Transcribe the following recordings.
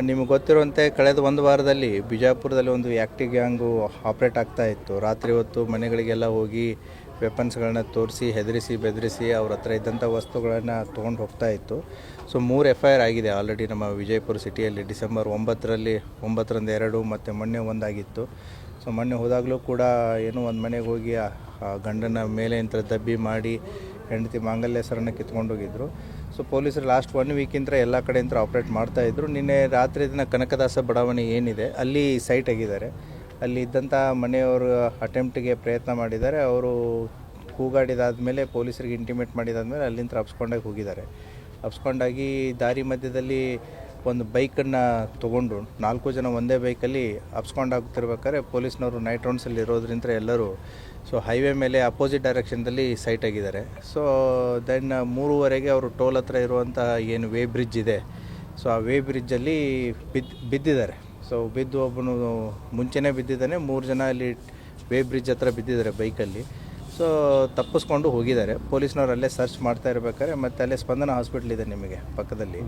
ನಿಮಗೆ ಗೊತ್ತಿರುವಂತೆ ಕಳೆದ ಒಂದು ವಾರದಲ್ಲಿ ಬಿಜಾಪುರದಲ್ಲಿ ಒಂದು ಆ್ಯಕ್ಟಿವ್ ಗ್ಯಾಂಗು ಆಪ್ರೇಟ್ ಆಗ್ತಾ ಇತ್ತು. ರಾತ್ರಿ ಹೊತ್ತು ಮನೆಗಳಿಗೆಲ್ಲ ಹೋಗಿ ವೆಪನ್ಸ್ಗಳನ್ನ ತೋರಿಸಿ ಹೆದರಿಸಿ ಬೆದರಿಸಿ ಅವ್ರ ಹತ್ರ ಇದ್ದಂಥ ವಸ್ತುಗಳನ್ನು ತೊಗೊಂಡು ಹೋಗ್ತಾ ಇತ್ತು. ಸೊ 3 FIR ಆಗಿದೆ ಆಲ್ರೆಡಿ ನಮ್ಮ ವಿಜಯಪುರ ಸಿಟಿಯಲ್ಲಿ. ಡಿಸೆಂಬರ್ 9ರಂದು 2 ಮತ್ತು ಮೊನ್ನೆ ಒಂದಾಗಿತ್ತು. ಸೊ ಮೊನ್ನೆ ಹೋದಾಗಲೂ ಕೂಡ ಏನೋ ಒಂದು ಮನೆಗೆ ಹೋಗಿ ಆ ಗಂಡನ ಮೇಲೆ ಅಂತ ದಬ್ಬಿ ಮಾಡಿ ಹೆಂಡತಿ ಮಾಂಗಲ್ಯ ಸರನ್ನು ಕಿತ್ಕೊಂಡು ಹೋಗಿದ್ರು. ಸೊ ಪೊಲೀಸರು ಲಾಸ್ಟ್ 1 ವೀಕಿಂದ ಎಲ್ಲ ಕಡೆಯಿಂದ ಆಪ್ರೇಟ್ ಮಾಡ್ತಾಯಿದ್ರು. ನಿನ್ನೆ ರಾತ್ರಿ ದಿನ ಕನಕದಾಸ ಬಡಾವಣೆ ಏನಿದೆ ಅಲ್ಲಿ ಸೈಟ್ ಆಗಿದ್ದಾರೆ. ಅಲ್ಲಿ ಇದ್ದಂಥ ಮನೆಯವರು ಅಟೆಂಪ್ಟಿಗೆ ಪ್ರಯತ್ನ ಮಾಡಿದ್ದಾರೆ. ಅವರು ಕೂಗಾಡಿದಾದಮೇಲೆ ಪೊಲೀಸರಿಗೆ ಇಂಟಿಮೇಟ್ ಮಾಡಿದಾದಮೇಲೆ ಅಲ್ಲಿಂದ ಅಪ್ಸ್ಕೊಂಡಾಗಿ ಹೋಗಿದ್ದಾರೆ. ಅಪ್ಸ್ಕೊಂಡಾಗಿ ದಾರಿ ಮಧ್ಯದಲ್ಲಿ ಒಂದು ಬೈಕನ್ನು ತೊಗೊಂಡು 4 ಜನ ಒಂದೇ ಬೈಕಲ್ಲಿ ಅಪ್ಸ್ಕೊಂಡಾಗ್ತಿರ್ಬೇಕಾದ್ರೆ ಪೊಲೀಸ್ನವರು ನೈಟ್ ರೌಂಡ್ಸಲ್ಲಿ ಇರೋದ್ರಿಂದ ಎಲ್ಲರೂ ಸೊ ಹೈವೇ ಮೇಲೆ ಅಪೋಸಿಟ್ ಡೈರೆಕ್ಷನ್ದಲ್ಲಿ ಸೈಟ್ ಆಗಿದ್ದಾರೆ. ಸೊ ದೆನ್ 3:15 ಅವರು ಟೋಲ್ ಹತ್ರ ಇರುವಂಥ ಏನು ವೇ ಬ್ರಿಡ್ಜ್ ಇದೆ, ಸೊ ಆ ವೇ ಬ್ರಿಡ್ಜಲ್ಲಿ ಬಿದ್ದಿದ್ದಾರೆ. ಸೊ ಬಿದ್ದು ಒಬ್ಬನು ಮುಂಚೆನೇ ಬಿದ್ದಿದ್ದಾನೆ. 3 ಜನ ಅಲ್ಲಿ ವೇ ಬ್ರಿಡ್ಜ್ ಹತ್ರ ಬಿದ್ದಿದ್ದಾರೆ ಬೈಕಲ್ಲಿ. ಸೊ ತಪ್ಪಿಸ್ಕೊಂಡು ಹೋಗಿದ್ದಾರೆ. ಪೊಲೀಸ್ನವ್ರು ಅಲ್ಲೇ ಸರ್ಚ್ ಮಾಡ್ತಾ ಇರ್ಬೇಕಾದ್ರೆ ಮತ್ತು ಅಲ್ಲೇ ಸ್ಪಂದನ ಹಾಸ್ಪಿಟ್ಲ್ ಇದೆ ನಿಮಗೆ ಪಕ್ಕದಲ್ಲಿ.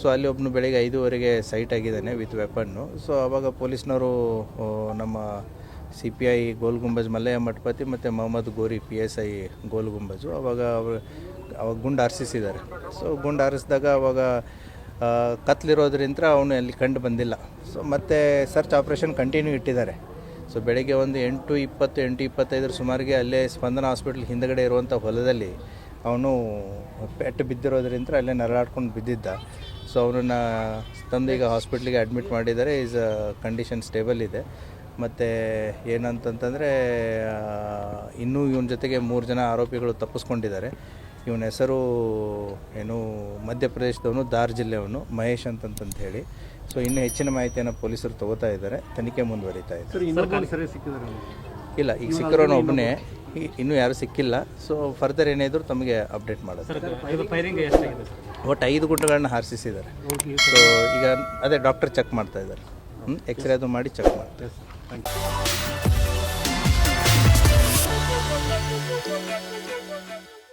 ಸೊ ಅಲ್ಲಿ ಒಬ್ಬನು ಬೆಳಗ್ಗೆ 5:15 ಸೈಟ್ ಆಗಿದ್ದಾನೆ ವಿತ್ ವೆಪನ್ನು. ಸೊ ಆವಾಗ ಪೊಲೀಸ್ನವರು ನಮ್ಮ CPI ಗೋಲ್ ಗುಂಬಜ್ ಮಲ್ಲಯ್ಯ ಮಠಪತಿ ಮತ್ತು ಮೊಹಮ್ಮದ್ ಗೋರಿ PSI ಗೋಲ್ ಗುಂಬಜು ಅವಾಗ ಗುಂಡು ಹಾರಿಸಿದ್ದಾರೆ. ಸೊ ಗುಂಡು ಹಾರಿಸಿದಾಗ ಅವಾಗ ಕತ್ಲಿರೋದ್ರಿಂದ ಅವನು ಅಲ್ಲಿ ಕಂಡು ಬಂದಿಲ್ಲ. ಸೊ ಮತ್ತೆ ಸರ್ಚ್ ಆಪ್ರೇಷನ್ ಕಂಟಿನ್ಯೂ ಇಟ್ಟಿದ್ದಾರೆ. ಸೊ ಬೆಳಗ್ಗೆ ಒಂದು 8:20 8:25 ಸುಮಾರಿಗೆ ಅಲ್ಲೇ ಸ್ಪಂದನ ಹಾಸ್ಪಿಟ್ಲ್ ಹಿಂದುಗಡೆ ಇರುವಂಥ ಹೊಲದಲ್ಲಿ ಅವನು ಪೆಟ್ಟು ಬಿದ್ದಿರೋದ್ರಿಂದ ಅಲ್ಲೇ ನರಳಾಡ್ಕೊಂಡು ಬಿದ್ದಿದ್ದ. ಸೊ ಅವನನ್ನು ತಂದು ಈಗ ಹಾಸ್ಪಿಟ್ಲಿಗೆ ಅಡ್ಮಿಟ್ ಮಾಡಿದ್ದಾರೆ. ಈಸ್ ಕಂಡೀಷನ್ ಸ್ಟೇಬಲ್ ಇದೆ. ಮತ್ತು ಏನಂತಂತಂದರೆ ಇನ್ನೂ ಇವನ ಜೊತೆಗೆ 3 ಜನ ಆರೋಪಿಗಳು ತಪ್ಪಿಸ್ಕೊಂಡಿದ್ದಾರೆ. ಇವನ ಹೆಸರು ಏನು ಮಧ್ಯಪ್ರದೇಶದವನು, ಧಾರ್ ಜಿಲ್ಲೆಯವನು, ಮಹೇಶ್ ಅಂತಂತ ಹೇಳಿ. ಸೊ ಇನ್ನೂ ಹೆಚ್ಚಿನ ಮಾಹಿತಿಯನ್ನು ಪೊಲೀಸರು ತಗೋತಾ ಇದ್ದಾರೆ. ತನಿಖೆ ಮುಂದುವರಿತಾ ಇದೆ. ಇಲ್ಲ, ಈಗ ಸಿಕ್ಕಿರೋನು ಒಬ್ಬನೇ, ಇನ್ನೂ ಯಾರೂ ಸಿಕ್ಕಿಲ್ಲ. ಸೊ ಫರ್ದರ್ ಏನಿದ್ರು ತಮಗೆ ಅಪ್ಡೇಟ್ ಮಾಡೋದು. ಒಟ್ಟು 5 ಗುಂಡುಗಳನ್ನ ಹಾರಿಸಿದ್ದಾರೆ. ಸೊ ಈಗ ಅದೇ ಡಾಕ್ಟರ್ ಚೆಕ್ ಮಾಡ್ತಾ ಇದ್ದಾರೆ. ಎಕ್ಸ್ರೇ ಅದು ಮಾಡಿ ಚೆಕ್ ಮಾಡ್ತಾರೆ.